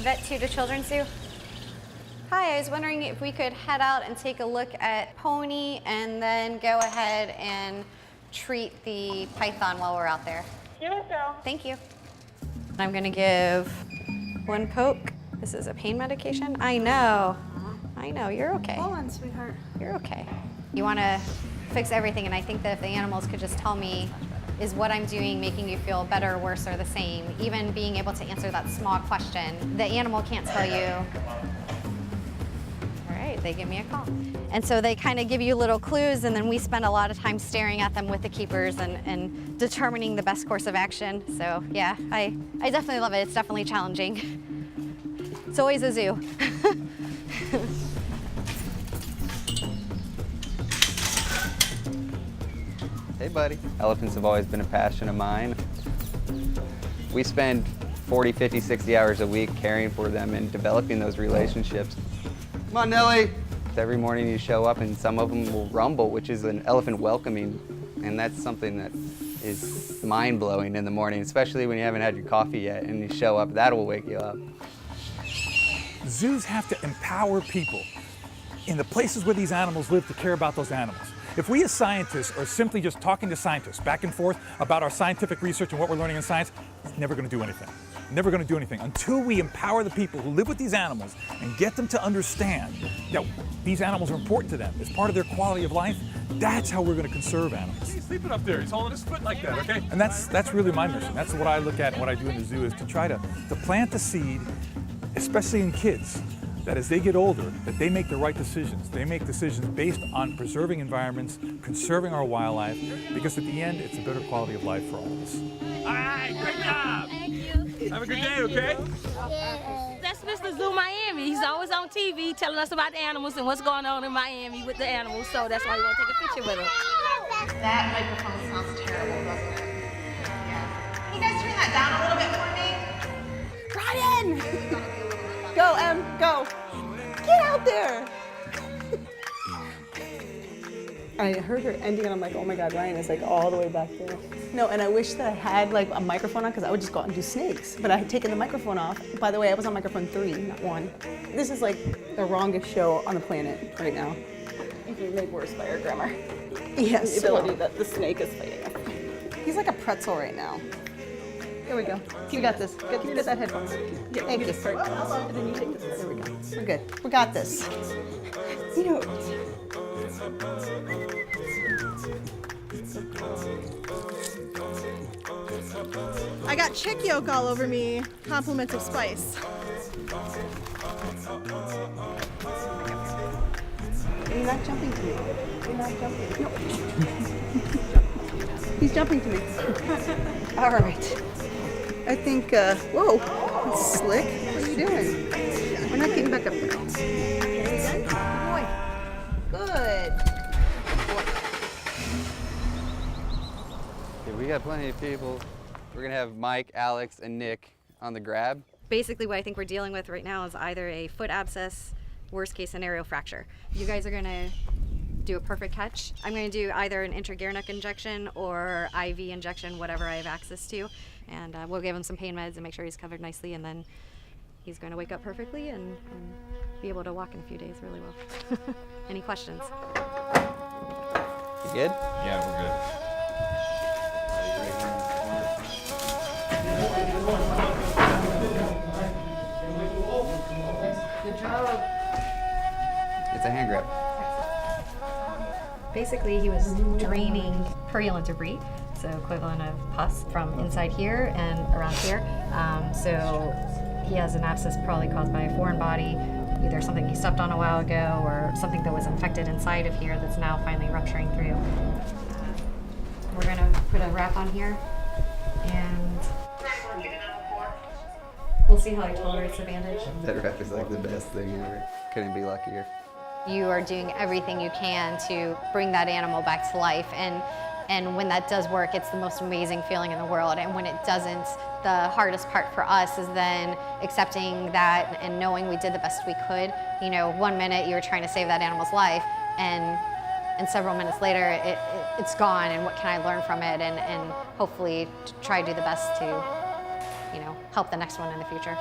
Vet 2 to Children's Zoo. Hi, I was wondering if we could head out and take a look at Pony and then go ahead and treat the python while we're out there. Yes, girl. Thank you. I'm gonna give 1 poke. This is a pain medication. I know, you're okay. Hold on, sweetheart. You're okay. You wanna fix everything, and I think that if the animals could just tell me, is what I'm doing making you feel better, worse, or the same? Even being able to answer that small question, the animal can't tell you. All right, they give me a call. And so they kind of give you little clues, and then we spend a lot of time staring at them with the keepers and determining the best course of action. So yeah, I definitely love it. It's definitely challenging. It's always a zoo. Hey, buddy. Elephants have always been a passion of mine. We spend 40, 50, 60 hours a week caring for them and developing those relationships. Come on, Nellie. Every morning you show up and some of them will rumble, which is an elephant welcoming. And that's something that is mind-blowing in the morning, especially when you haven't had your coffee yet and you show up, that will wake you up. Zoos have to empower people in the places where these animals live to care about those animals. If we as scientists are simply just talking to scientists back and forth about our scientific research and what we're learning in science, it's never going to do anything. Never going to do anything until we empower the people who live with these animals and get them to understand that these animals are important to them as part of their quality of life. That's how we're going to conserve animals. He's sleeping up there. He's holding his foot like that, okay? And that's really my mission. That's what I look at and what I do in the zoo is to try to plant the seed, especially in kids, that as they get older, that they make the right decisions. They make decisions based on preserving environments, conserving our wildlife, because at the end, it's a better quality of life for all of us. All right, great job. Thank you. Have a good day, okay? That's Mr. Zoo Miami. He's always on TV telling us about the animals and what's going on in Miami with the animals, so that's why we want to take a picture with him. That microphone sounds terrible, doesn't it? Yeah. Can you guys turn that down a little bit for me? Ryan! Go, Em, go. Get out there. I heard her ending and I'm like, oh my God, Ryan is like all the way back there. No, and I wish that I had like a microphone on because I would just go out and do snakes. But I had taken the microphone off. By the way, I was on microphone 3, not 1. This is like the wrongest show on the planet right now. Even made worse by our grammar. Yes. The ability that the snake is fighting us. He's like a pretzel right now. Here we go. You got this. Get that headphones. Yeah, Thank you. And then you take this. There we go. We're good. We got this. You know. I got chick yolk all over me. Compliments of spice. You're not jumping to me. You're not jumping. No. He's jumping to me. All right. I think, whoa, that's slick. What are you doing? We're not getting back up there. Good boy. Good. Okay, we got plenty of people. We're gonna have Mike, Alex, and Nick on the grab. Basically what I think we're dealing with right now is either a foot abscess, worst case scenario fracture. You guys are gonna do a perfect catch. I'm gonna do either an intraguernic injection or IV injection, whatever I have access to. And we'll give him some pain meds and make sure he's covered nicely, and then he's going to wake up perfectly and be able to walk in a few days really well. Any questions? You good? Yeah, we're good. Good job. It's a hand grab. Basically, he was draining purulent debris, so equivalent of pus from inside here and around here. So he has an abscess probably caused by a foreign body, either something he stepped on a while ago or something that was infected inside of here that's now finally rupturing through. We're gonna put a wrap on here and we'll see how he tolerates the bandage. That wrap is like the best thing ever. Couldn't be luckier. You are doing everything you can to bring that animal back to life, and when that does work, it's the most amazing feeling in the world. And when it doesn't, the hardest part for us is then accepting that and knowing we did the best we could. You know, 1 minute you were trying to save that animal's life, and several minutes later it's gone, and what can I learn from it, and hopefully try to do the best to, you know, help the next one in the future.